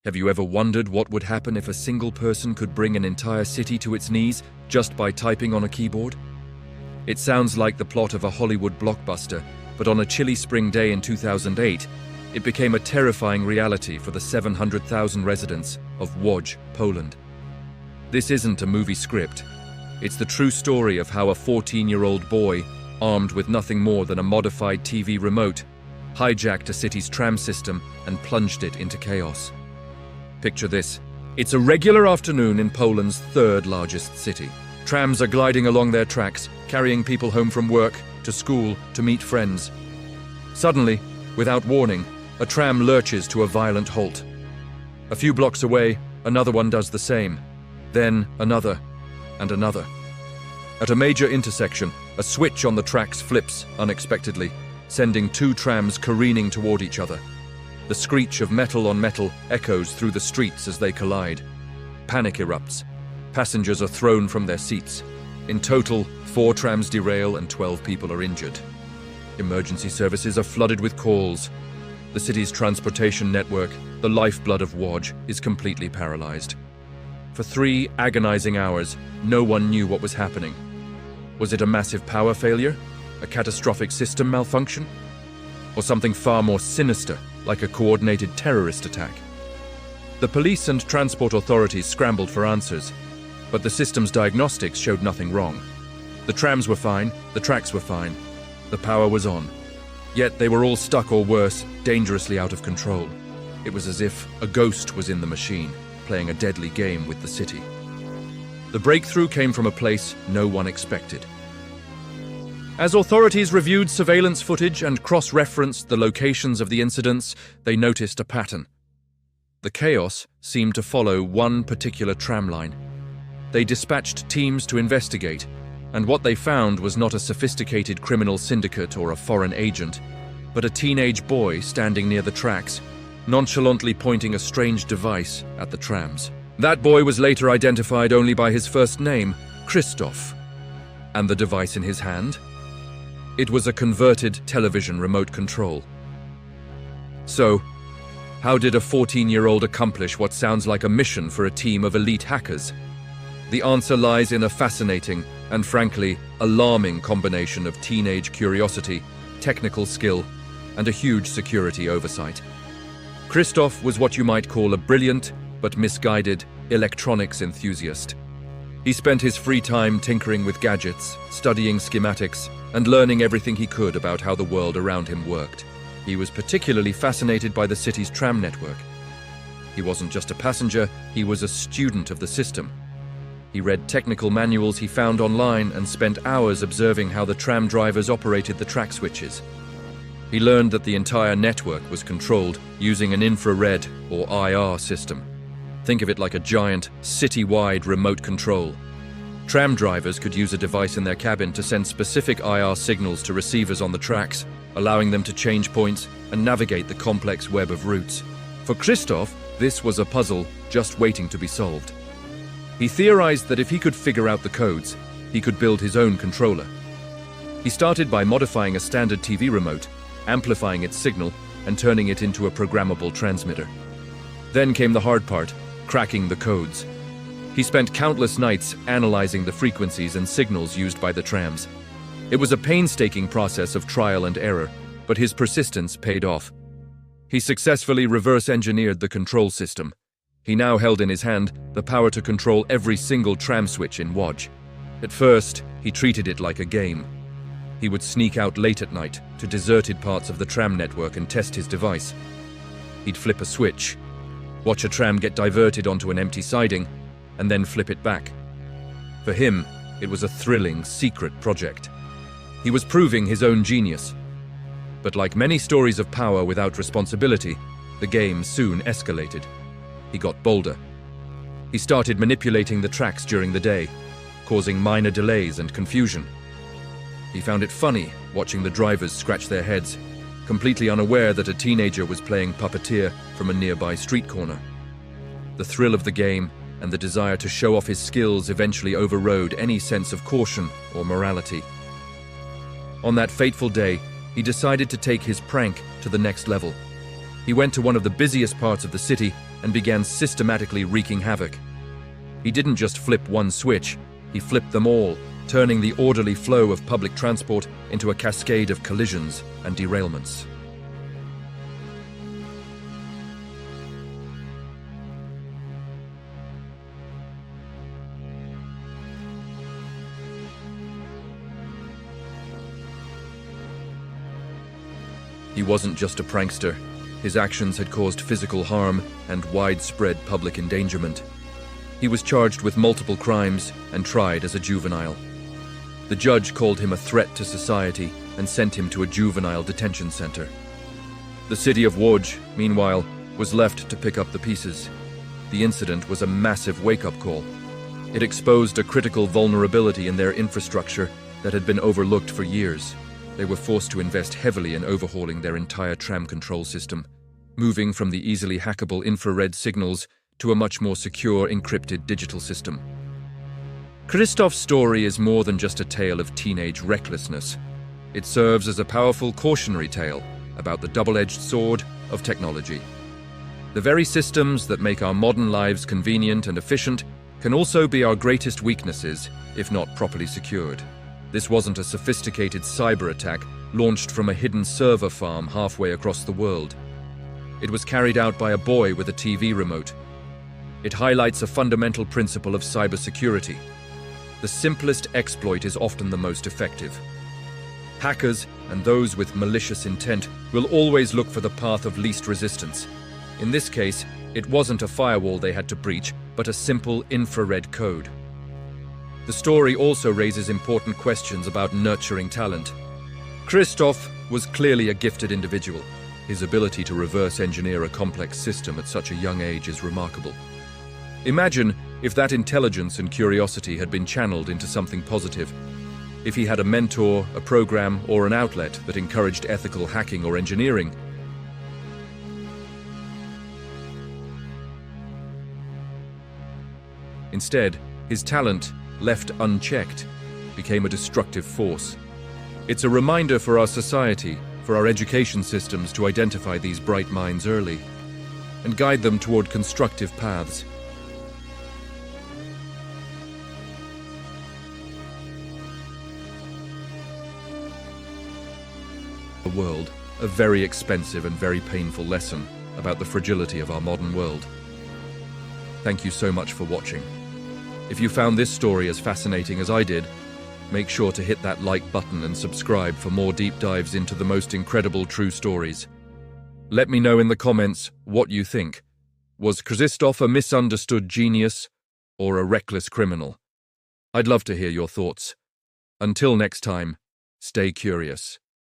Have you ever wondered what would happen if a single person could bring an entire city to its knees just by typing on a keyboard? It sounds like the plot of a Hollywood blockbuster, but on a chilly spring day in 2008, it became a terrifying reality for the 700,000 residents of Łódź, Poland. This isn't a movie script. It's the true story of how a 14-year-old boy, armed with nothing more than a modified TV remote, hijacked a city's tram system and plunged it into chaos. Picture this. It's a regular afternoon in Poland's third largest city. Trams are gliding along their tracks, carrying people home from work, to school, to meet friends. Suddenly, without warning, a tram lurches to a violent halt. A few blocks away, another one does the same. Then another, and another. At a major intersection, a switch on the tracks flips unexpectedly, sending two trams careening toward each other. The screech of metal on metal echoes through the streets as they collide. Panic erupts. Passengers are thrown from their seats. In total, 4 trams derail and 12 people are injured. Emergency services are flooded with calls. The city's transportation network, the lifeblood of Łódź, is completely paralyzed. For 3 agonizing hours, no one knew what was happening. Was it a massive power failure? A catastrophic system malfunction? Or something far more sinister, like a coordinated terrorist attack? The police and transport authorities scrambled for answers, but the system's diagnostics showed nothing wrong. The trams were fine, the tracks were fine, the power was on. Yet they were all stuck or worse, dangerously out of control. It was as if a ghost was in the machine, playing a deadly game with the city. The breakthrough came from a place no one expected. As authorities reviewed surveillance footage and cross-referenced the locations of the incidents, they noticed a pattern. The chaos seemed to follow one particular tram line. They dispatched teams to investigate, and what they found was not a sophisticated criminal syndicate or a foreign agent, but a teenage boy standing near the tracks, nonchalantly pointing a strange device at the trams. That boy was later identified only by his first name, Krzysztof. And the device in his hand? It was a converted television remote control. So, how did a 14-year-old accomplish what sounds like a mission for a team of elite hackers? The answer lies in a fascinating and, frankly, alarming combination of teenage curiosity, technical skill, and a huge security oversight. Krzysztof was what you might call a brilliant but misguided electronics enthusiast. He spent his free time tinkering with gadgets, studying schematics, and learning everything he could about how the world around him worked. He was particularly fascinated by the city's tram network. He wasn't just a passenger, he was a student of the system. He read technical manuals he found online and spent hours observing how the tram drivers operated the track switches. He learned that the entire network was controlled using an infrared or IR system. Think of it like a giant, city-wide remote control. Tram drivers could use a device in their cabin to send specific IR signals to receivers on the tracks, allowing them to change points and navigate the complex web of routes. For Krzysztof, this was a puzzle just waiting to be solved. He theorized that if he could figure out the codes, he could build his own controller. He started by modifying a standard TV remote, amplifying its signal, and turning it into a programmable transmitter. Then came the hard part, cracking the codes. He spent countless nights analyzing the frequencies and signals used by the trams. It was a painstaking process of trial and error, but his persistence paid off. He successfully reverse-engineered the control system. He now held in his hand the power to control every single tram switch in Łódź. At first, he treated it like a game. He would sneak out late at night to deserted parts of the tram network and test his device. He'd flip a switch, watch a tram get diverted onto an empty siding, and then flip it back. For him, it was a thrilling, secret project. He was proving his own genius. But like many stories of power without responsibility, the game soon escalated. He got bolder. He started manipulating the tracks during the day, causing minor delays and confusion. He found it funny watching the drivers scratch their heads, completely unaware that a teenager was playing puppeteer from a nearby street corner. The thrill of the game and the desire to show off his skills eventually overrode any sense of caution or morality. On that fateful day, he decided to take his prank to the next level. He went to one of the busiest parts of the city and began systematically wreaking havoc. He didn't just flip one switch, he flipped them all, turning the orderly flow of public transport into a cascade of collisions and derailments. He wasn't just a prankster. His actions had caused physical harm and widespread public endangerment. He was charged with multiple crimes and tried as a juvenile. The judge called him a threat to society and sent him to a juvenile detention center. The city of Łódź, meanwhile, was left to pick up the pieces. The incident was a massive wake-up call. It exposed a critical vulnerability in their infrastructure that had been overlooked for years. They were forced to invest heavily in overhauling their entire tram control system, moving from the easily hackable infrared signals to a much more secure encrypted digital system. Krzysztof's story is more than just a tale of teenage recklessness. It serves as a powerful cautionary tale about the double-edged sword of technology. The very systems that make our modern lives convenient and efficient can also be our greatest weaknesses if not properly secured. This wasn't a sophisticated cyber attack launched from a hidden server farm halfway across the world. It was carried out by a boy with a TV remote. It highlights a fundamental principle of cybersecurity. The simplest exploit is often the most effective. Hackers and those with malicious intent will always look for the path of least resistance. In this case, it wasn't a firewall they had to breach, but a simple infrared code. The story also raises important questions about nurturing talent. Krzysztof was clearly a gifted individual. His ability to reverse engineer a complex system at such a young age is remarkable. Imagine if that intelligence and curiosity had been channeled into something positive. If he had a mentor, a program, or an outlet that encouraged ethical hacking or engineering. Instead, his talent, left unchecked, became a destructive force. It's a reminder for our society, for our education systems to identify these bright minds early and guide them toward constructive paths. The world, a very expensive and very painful lesson about the fragility of our modern world. Thank you so much for watching. If you found this story as fascinating as I did, make sure to hit that like button and subscribe for more deep dives into the most incredible true stories. Let me know in the comments what you think. Was Krzysztof a misunderstood genius or a reckless criminal? I'd love to hear your thoughts. Until next time, stay curious.